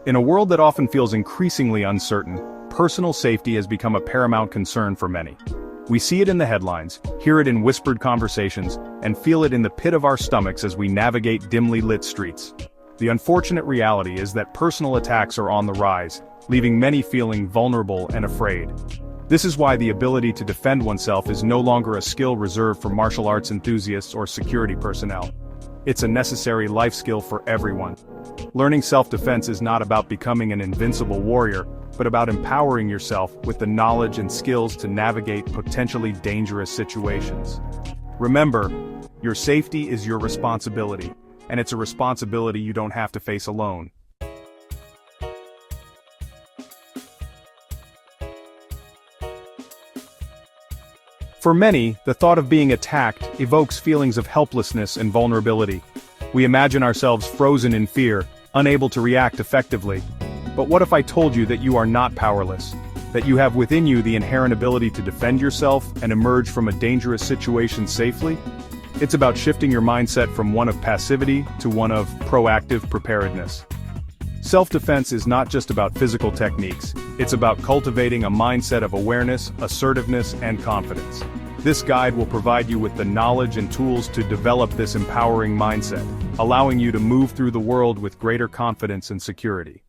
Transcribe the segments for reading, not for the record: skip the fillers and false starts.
In a world that often feels increasingly uncertain, personal safety has become a paramount concern for many. We see it in the headlines, hear it in whispered conversations, and feel it in the pit of our stomachs as we navigate dimly lit streets. The unfortunate reality is that personal attacks are on the rise, leaving many feeling vulnerable and afraid. This is why the ability to defend oneself is no longer a skill reserved for martial arts enthusiasts or security personnel. It's a necessary life skill for everyone. Learning self-defense is not about becoming an invincible warrior, but about empowering yourself with the knowledge and skills to navigate potentially dangerous situations. Remember, your safety is your responsibility, and it's a responsibility you don't have to face alone. For many, the thought of being attacked evokes feelings of helplessness and vulnerability. We imagine ourselves frozen in fear, unable to react effectively. But what if I told you that you are not powerless? That you have within you the inherent ability to defend yourself and emerge from a dangerous situation safely? It's about shifting your mindset from one of passivity to one of proactive preparedness. Self-defense is not just about physical techniques, it's about cultivating a mindset of awareness, assertiveness, and confidence. This guide will provide you with the knowledge and tools to develop this empowering mindset, allowing you to move through the world with greater confidence and security.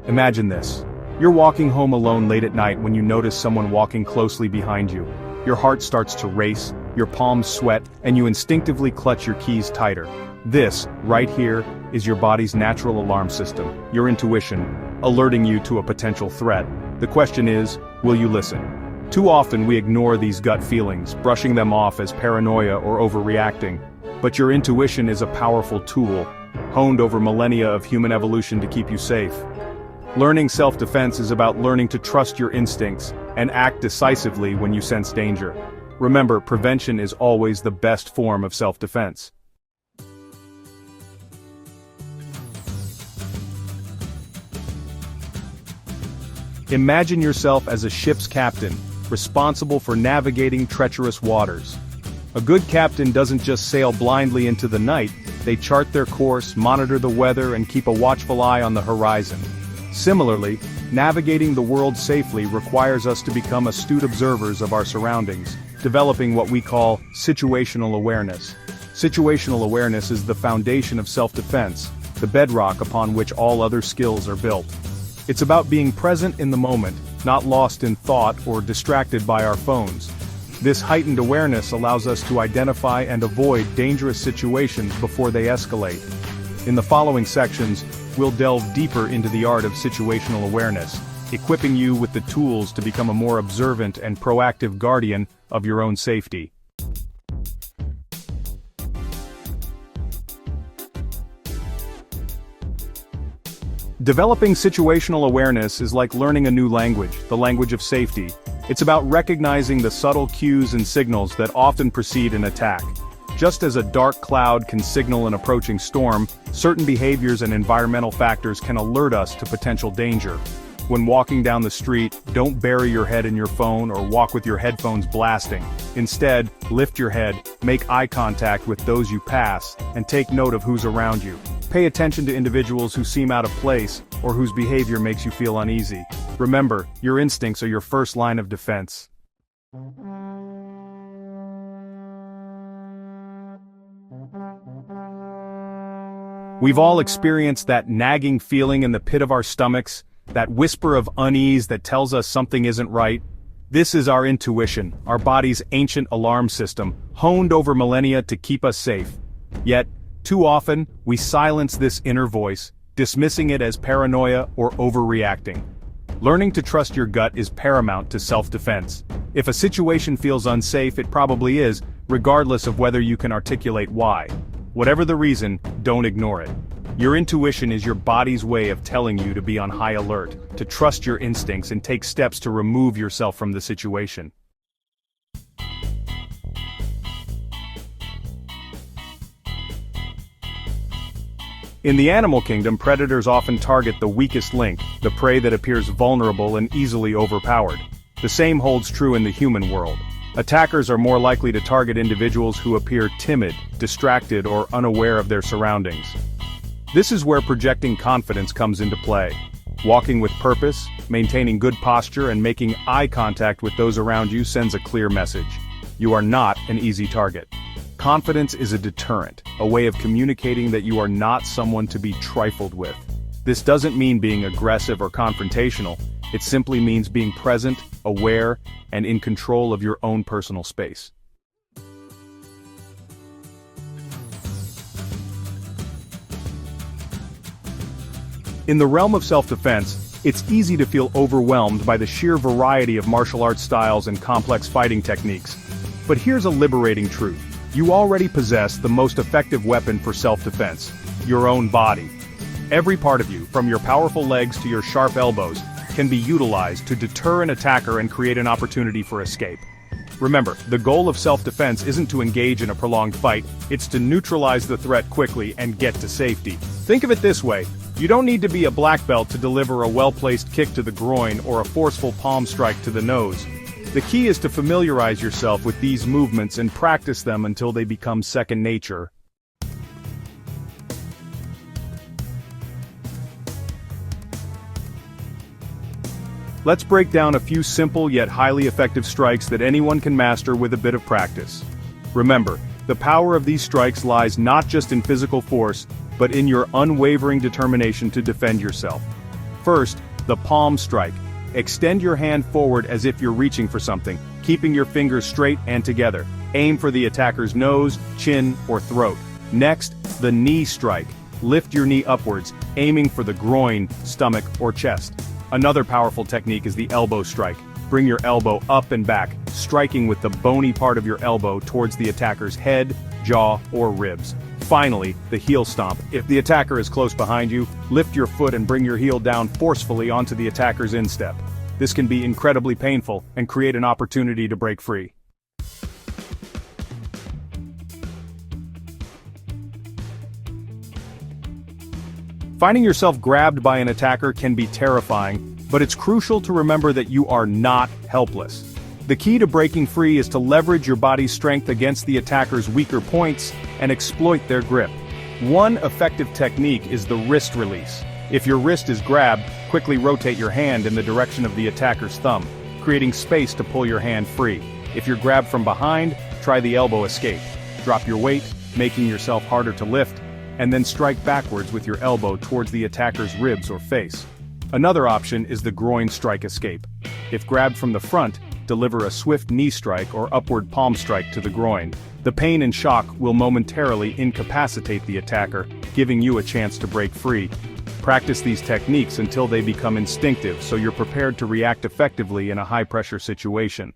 Imagine this. You're walking home alone late at night when you notice someone walking closely behind you. Your heart starts to race, your palms sweat, and you instinctively clutch your keys tighter. This, right here, is your body's natural alarm system, your intuition, alerting you to a potential threat. The question is, will you listen? Too often we ignore these gut feelings, brushing them off as paranoia or overreacting. But your intuition is a powerful tool, honed over millennia of human evolution to keep you safe. Learning self-defense is about learning to trust your instincts and act decisively when you sense danger. Remember, prevention is always the best form of self-defense. Imagine yourself as a ship's captain, responsible for navigating treacherous waters. A good captain doesn't just sail blindly into the night, they chart their course, monitor the weather, and keep a watchful eye on the horizon. Similarly, navigating the world safely requires us to become astute observers of our surroundings, developing what we call situational awareness. Situational awareness is the foundation of self-defense, the bedrock upon which all other skills are built. It's about being present in the moment, not lost in thought or distracted by our phones. This heightened awareness allows us to identify and avoid dangerous situations before they escalate. In the following sections, we'll delve deeper into the art of situational awareness, equipping you with the tools to become a more observant and proactive guardian of your own safety. Developing situational awareness is like learning a new language, the language of safety. It's about recognizing the subtle cues and signals that often precede an attack. Just as a dark cloud can signal an approaching storm, certain behaviors and environmental factors can alert us to potential danger. When walking down the street, don't bury your head in your phone or walk with your headphones blasting. Instead, lift your head, make eye contact with those you pass, and take note of who's around you. Pay attention to individuals who seem out of place or whose behavior makes you feel uneasy. Remember, your instincts are your first line of defense. We've all experienced that nagging feeling in the pit of our stomachs, that whisper of unease that tells us something isn't right. This is our intuition, our body's ancient alarm system, honed over millennia to keep us safe. Yet, too often, we silence this inner voice, dismissing it as paranoia or overreacting. Learning to trust your gut is paramount to self-defense. If a situation feels unsafe, it probably is, regardless of whether you can articulate why. Whatever the reason, don't ignore it. Your intuition is your body's way of telling you to be on high alert, to trust your instincts and take steps to remove yourself from the situation. In the animal kingdom, predators often target the weakest link, the prey that appears vulnerable and easily overpowered. The same holds true in the human world. Attackers are more likely to target individuals who appear timid, distracted, or unaware of their surroundings. This is where projecting confidence comes into play. Walking with purpose, maintaining good posture, and making eye contact with those around you sends a clear message. You are not an easy target. Confidence is a deterrent, a way of communicating that you are not someone to be trifled with. This doesn't mean being aggressive or confrontational, it simply means being present, aware, and in control of your own personal space. In the realm of self-defense, it's easy to feel overwhelmed by the sheer variety of martial arts styles and complex fighting techniques. But here's a liberating truth. You already possess the most effective weapon for self-defense: your own body. Every part of you, from your powerful legs to your sharp elbows, can be utilized to deter an attacker and create an opportunity for escape. Remember, the goal of self-defense isn't to engage in a prolonged fight, it's to neutralize the threat quickly and get to safety. Think of it this way: you don't need to be a black belt to deliver a well-placed kick to the groin or a forceful palm strike to the nose. The key is to familiarize yourself with these movements and practice them until they become second nature. Let's break down a few simple yet highly effective strikes that anyone can master with a bit of practice. Remember, the power of these strikes lies not just in physical force, but in your unwavering determination to defend yourself. First, the palm strike. Extend your hand forward as if you're reaching for something, keeping your fingers straight and together. Aim for the attacker's nose, chin, or throat. Next, the knee strike. Lift your knee upwards, aiming for the groin, stomach, or chest. Another powerful technique is the elbow strike. Bring your elbow up and back, striking with the bony part of your elbow towards the attacker's head, jaw, or ribs. Finally, the heel stomp. If the attacker is close behind you, lift your foot and bring your heel down forcefully onto the attacker's instep. This can be incredibly painful and create an opportunity to break free. Finding yourself grabbed by an attacker can be terrifying, but it's crucial to remember that you are not helpless. The key to breaking free is to leverage your body's strength against the attacker's weaker points and exploit their grip. One effective technique is the wrist release. If your wrist is grabbed, quickly rotate your hand in the direction of the attacker's thumb, creating space to pull your hand free. If you're grabbed from behind, try the elbow escape. Drop your weight, making yourself harder to lift, and then strike backwards with your elbow towards the attacker's ribs or face. Another option is the groin strike escape. If grabbed from the front, deliver a swift knee strike or upward palm strike to the groin. The pain and shock will momentarily incapacitate the attacker, giving you a chance to break free. Practice these techniques until they become instinctive so you're prepared to react effectively in a high-pressure situation.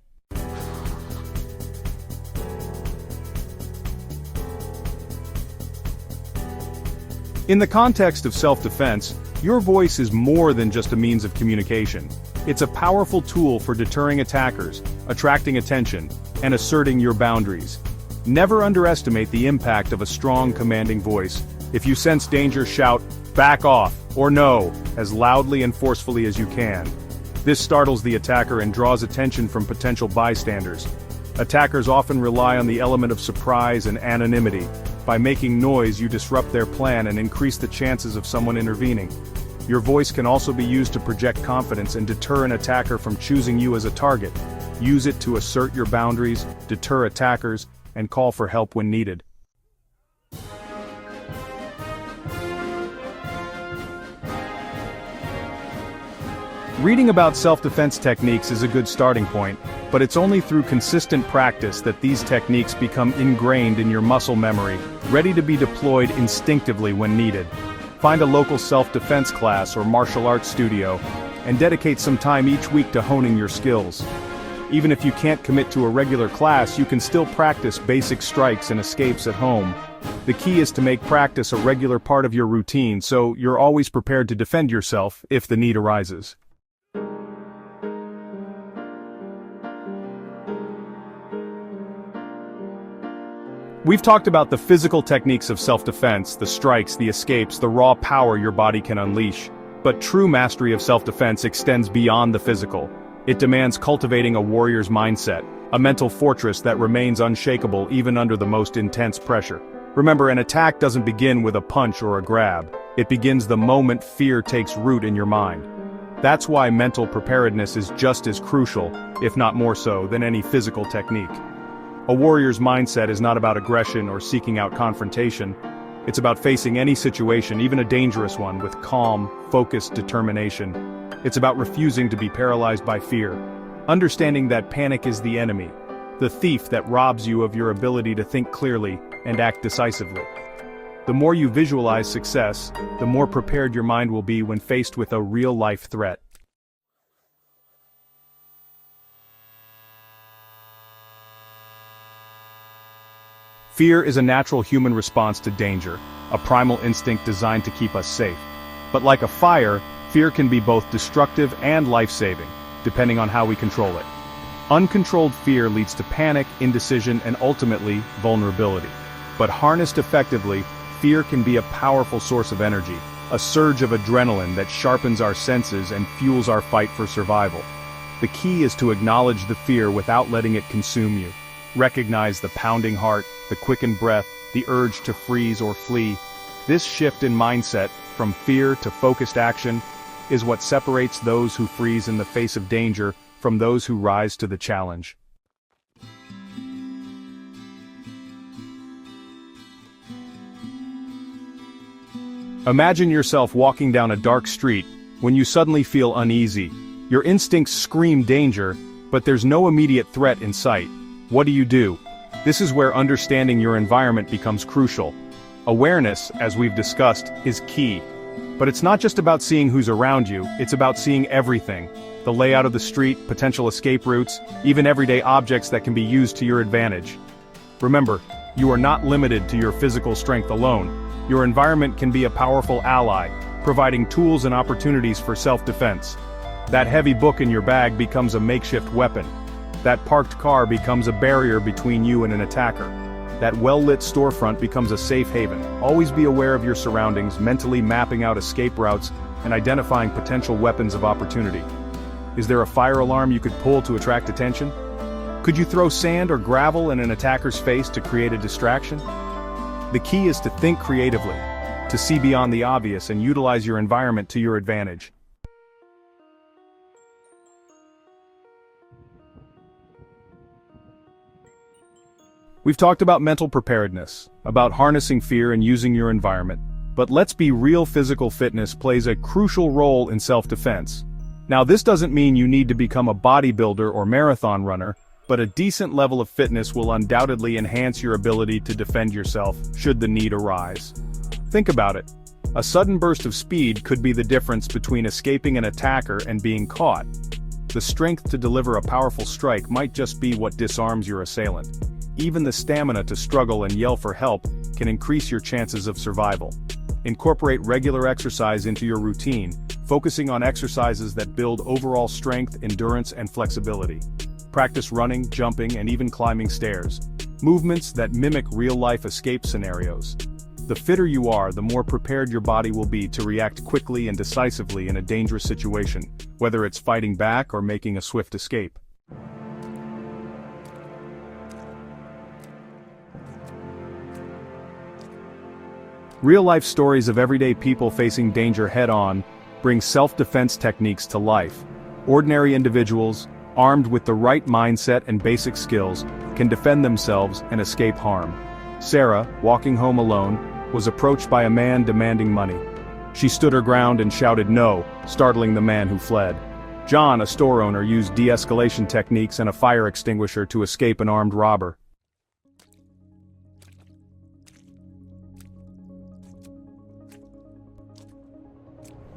In the context of self-defense, your voice is more than just a means of communication. It's a powerful tool for deterring attackers, attracting attention, and asserting your boundaries. Never underestimate the impact of a strong, commanding voice. If you sense danger, shout, "Back off," or "No," as loudly and forcefully as you can. This startles the attacker and draws attention from potential bystanders. Attackers often rely on the element of surprise and anonymity. By making noise, you disrupt their plan and increase the chances of someone intervening. Your voice can also be used to project confidence and deter an attacker from choosing you as a target. Use it to assert your boundaries, deter attackers, and call for help when needed. Reading about self-defense techniques is a good starting point, but it's only through consistent practice that these techniques become ingrained in your muscle memory, ready to be deployed instinctively when needed. Find a local self-defense class or martial arts studio, and dedicate some time each week to honing your skills. Even if you can't commit to a regular class, you can still practice basic strikes and escapes at home. The key is to make practice a regular part of your routine so you're always prepared to defend yourself if the need arises. We've talked about the physical techniques of self-defense, the strikes, the escapes, the raw power your body can unleash. But true mastery of self-defense extends beyond the physical. It demands cultivating a warrior's mindset, a mental fortress that remains unshakable even under the most intense pressure. Remember, an attack doesn't begin with a punch or a grab. It begins the moment fear takes root in your mind. That's why mental preparedness is just as crucial, if not more so, than any physical technique. A warrior's mindset is not about aggression or seeking out confrontation. It's about facing any situation, even a dangerous one, with calm, focused determination. It's about refusing to be paralyzed by fear, understanding that panic is the enemy, the thief that robs you of your ability to think clearly and act decisively. The more you visualize success, the more prepared your mind will be when faced with a real-life threat. Fear is a natural human response to danger, a primal instinct designed to keep us safe. But like a fire, fear can be both destructive and life-saving, depending on how we control it. Uncontrolled fear leads to panic, indecision, and ultimately, vulnerability. But harnessed effectively, fear can be a powerful source of energy, a surge of adrenaline that sharpens our senses and fuels our fight for survival. The key is to acknowledge the fear without letting it consume you. Recognize the pounding heart, the quickened breath, the urge to freeze or flee. This shift in mindset, from fear to focused action, is what separates those who freeze in the face of danger from those who rise to the challenge. Imagine yourself walking down a dark street when you suddenly feel uneasy. Your instincts scream danger, but there's no immediate threat in sight. What do? This is where understanding your environment becomes crucial. Awareness, as we've discussed, is key. But it's not just about seeing who's around you, it's about seeing everything. The layout of the street, potential escape routes, even everyday objects that can be used to your advantage. Remember, you are not limited to your physical strength alone. Your environment can be a powerful ally, providing tools and opportunities for self-defense. That heavy book in your bag becomes a makeshift weapon. That parked car becomes a barrier between you and an attacker. That well-lit storefront becomes a safe haven. Always be aware of your surroundings, mentally mapping out escape routes and identifying potential weapons of opportunity. Is there a fire alarm you could pull to attract attention? Could you throw sand or gravel in an attacker's face to create a distraction? The key is to think creatively, to see beyond the obvious and utilize your environment to your advantage. We've talked about mental preparedness, about harnessing fear and using your environment, but let's be real, physical fitness plays a crucial role in self-defense. Now, this doesn't mean you need to become a bodybuilder or marathon runner, but a decent level of fitness will undoubtedly enhance your ability to defend yourself should the need arise. Think about it. A sudden burst of speed could be the difference between escaping an attacker and being caught. The strength to deliver a powerful strike might just be what disarms your assailant. Even the stamina to struggle and yell for help can increase your chances of survival. Incorporate regular exercise into your routine, focusing on exercises that build overall strength, endurance, and flexibility. Practice running, jumping, and even climbing stairs. Movements that mimic real-life escape scenarios. The fitter you are, the more prepared your body will be to react quickly and decisively in a dangerous situation, whether it's fighting back or making a swift escape. Real-life stories of everyday people facing danger head-on bring self-defense techniques to life. Ordinary individuals, armed with the right mindset and basic skills, can defend themselves and escape harm. Sarah, walking home alone, was approached by a man demanding money. She stood her ground and shouted no, startling the man who fled. John, a store owner, used de-escalation techniques and a fire extinguisher to escape an armed robber.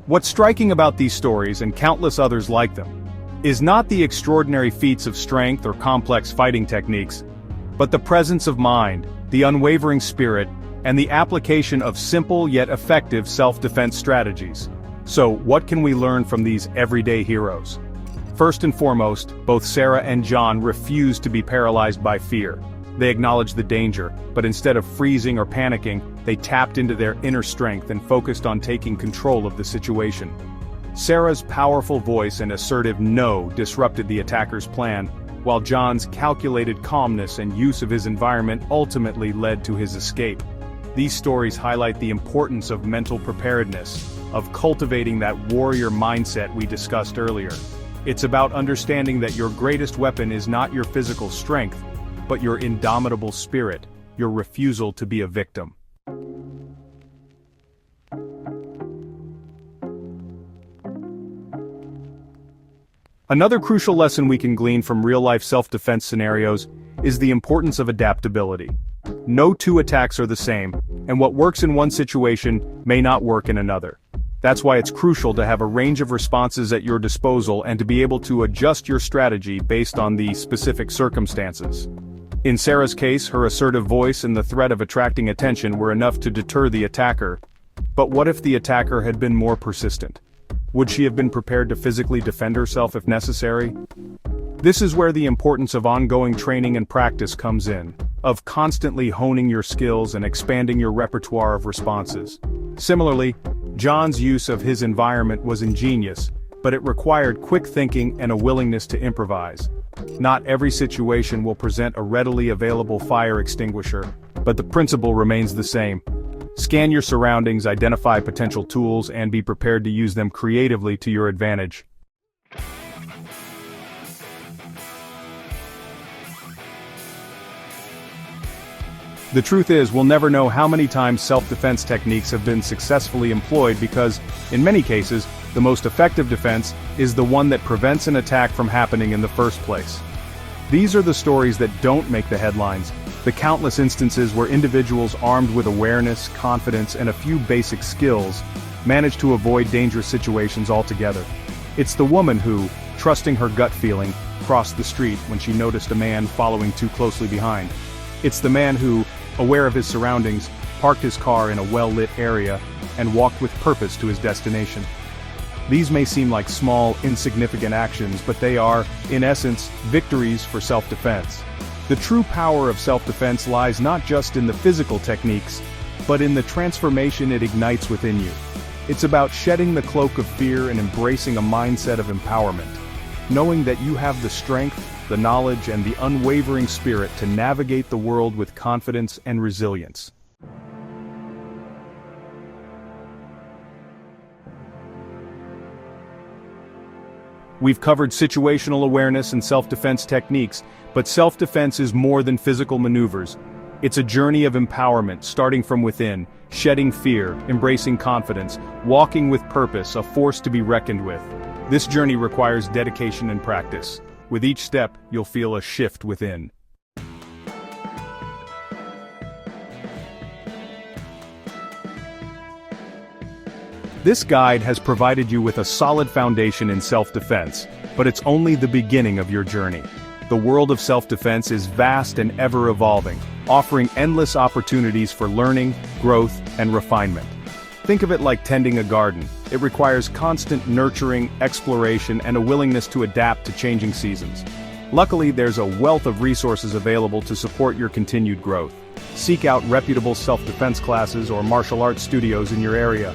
What's striking about these stories, and countless others like them, is not the extraordinary feats of strength or complex fighting techniques, but the presence of mind, the unwavering spirit, and the application of simple yet effective self-defense strategies. So, what can we learn from these everyday heroes? First and foremost, both Sarah and John refused to be paralyzed by fear. They acknowledged the danger, but instead of freezing or panicking, they tapped into their inner strength and focused on taking control of the situation. Sarah's powerful voice and assertive no disrupted the attacker's plan, while John's calculated calmness and use of his environment ultimately led to his escape. These stories highlight the importance of mental preparedness, of cultivating that warrior mindset we discussed earlier. It's about understanding that your greatest weapon is not your physical strength, but your indomitable spirit, your refusal to be a victim. Another crucial lesson we can glean from real-life self-defense scenarios is the importance of adaptability. No two attacks are the same, and what works in one situation may not work in another. That's why it's crucial to have a range of responses at your disposal and to be able to adjust your strategy based on the specific circumstances. In Sarah's case, her assertive voice and the threat of attracting attention were enough to deter the attacker. But what if the attacker had been more persistent? Would she have been prepared to physically defend herself if necessary? This is where the importance of ongoing training and practice comes in, of constantly honing your skills and expanding your repertoire of responses. Similarly, John's use of his environment was ingenious, but it required quick thinking and a willingness to improvise. Not every situation will present a readily available fire extinguisher, but the principle remains the same. Scan your surroundings, identify potential tools, and be prepared to use them creatively to your advantage. The truth is, we'll never know how many times self-defense techniques have been successfully employed because, in many cases, the most effective defense is the one that prevents an attack from happening in the first place. These are the stories that don't make the headlines, the countless instances where individuals armed with awareness, confidence, and a few basic skills manage to avoid dangerous situations altogether. It's the woman who, trusting her gut feeling, crossed the street when she noticed a man following too closely behind. It's the man who, aware of his surroundings, parked his car in a well-lit area and walked with purpose to his destination. These may seem like small, insignificant actions, but they are, in essence, victories for self-defense. The true power of self-defense lies not just in the physical techniques, but in the transformation it ignites within you. It's about shedding the cloak of fear and embracing a mindset of empowerment, knowing that you have the strength, the knowledge, and the unwavering spirit to navigate the world with confidence and resilience. We've covered situational awareness and self-defense techniques, but self-defense is more than physical maneuvers. It's a journey of empowerment, starting from within, shedding fear, embracing confidence, walking with purpose, a force to be reckoned with. This journey requires dedication and practice. With each step, you'll feel a shift within. This guide has provided you with a solid foundation in self-defense, but it's only the beginning of your journey. The world of self-defense is vast and ever-evolving, offering endless opportunities for learning, growth, and refinement. Think of it like tending a garden. It requires constant nurturing, exploration, and a willingness to adapt to changing seasons. Luckily, there's a wealth of resources available to support your continued growth. Seek out reputable self-defense classes or martial arts studios in your area.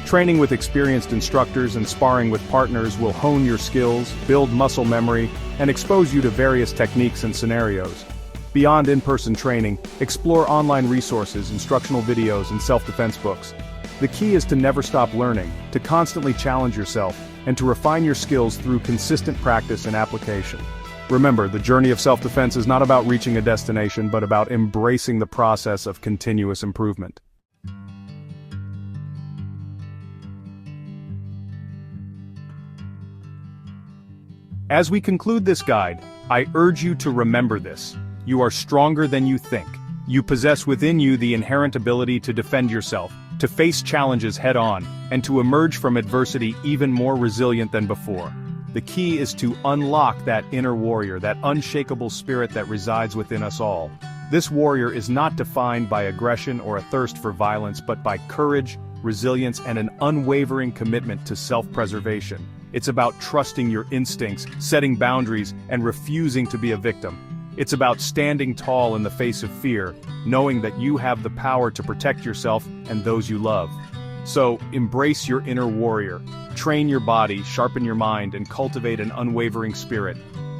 Training with experienced instructors and sparring with partners will hone your skills, build muscle memory, and expose you to various techniques and scenarios. Beyond in-person training, explore online resources, instructional videos, and self-defense books. The key is to never stop learning, to constantly challenge yourself, and to refine your skills through consistent practice and application. Remember, the journey of self-defense is not about reaching a destination, but about embracing the process of continuous improvement. As we conclude this guide, I urge you to remember this. You are stronger than you think. You possess within you the inherent ability to defend yourself, to face challenges head-on, and to emerge from adversity even more resilient than before. The key is to unlock that inner warrior, that unshakable spirit that resides within us all. This warrior is not defined by aggression or a thirst for violence, but by courage, resilience, and an unwavering commitment to self-preservation. It's about trusting your instincts, setting boundaries, and refusing to be a victim. It's about standing tall in the face of fear, knowing that you have the power to protect yourself and those you love. So, embrace your inner warrior. Train your body, sharpen your mind, and cultivate an unwavering spirit.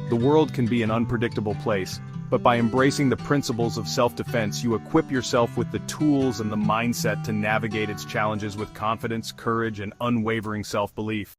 The world can be an unpredictable place, but by embracing the principles of self-defense, you equip yourself with the tools and the mindset to navigate its challenges with confidence, courage, and unwavering self-belief.